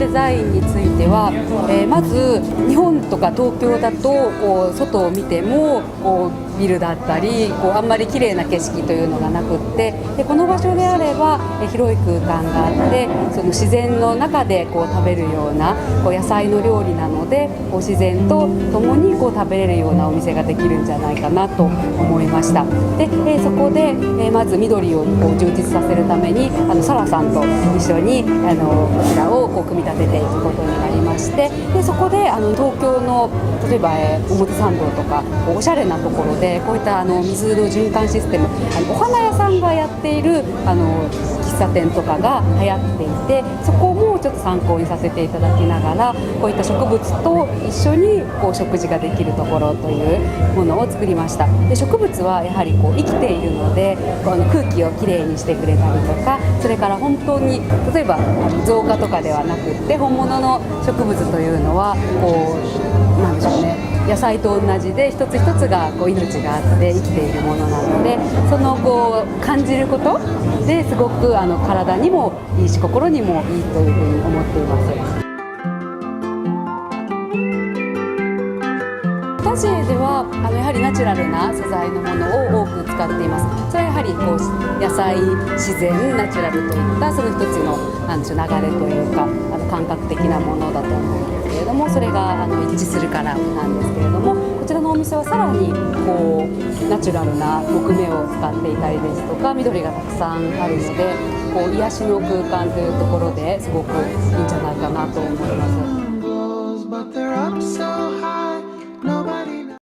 デザインについては、まず日本とか東京だとこう外を見てもこうビルだったりあんまり綺麗な景色というのがなくって、でこの場所であれば広い空間があって、その自然の中で食べるような野菜の料理なので、自然と共に食べれるようなお店ができるんじゃないかなと思いました。で、そこで、まず緑を充実させるためにサラさんと一緒にこちらを組み立てていくことになりまして、でそこで東京の例えば表参道とかおしゃれなところでこういった水の循環システム、お花屋さんがやっている喫茶店とかが流行っていて、そこもちょっと参考にさせていただきながら、こういった植物と一緒に食事ができるところというものを作りました。で植物はやはり生きているので空気をきれいにしてくれたりとか、それから本当に例えば造花とかではなくって本物の植物というのはなんでしょうね、野菜と同じで一つ一つが命があって生きているものなので、その感じることですごく体にもいいし心にもいいというふうに思っています。私ではやはりナチュラルな素材のものを多く使っています。それはやはり野菜、自然、ナチュラルといったその一つの流れというか感覚的なものだと思うんですけれども、それが一致するからなんですけれども、こちらのお店はさらにナチュラルな木目を使っていたりですとか、緑がたくさんあるので癒しの空間というところですごくいいんじゃないかなと思います。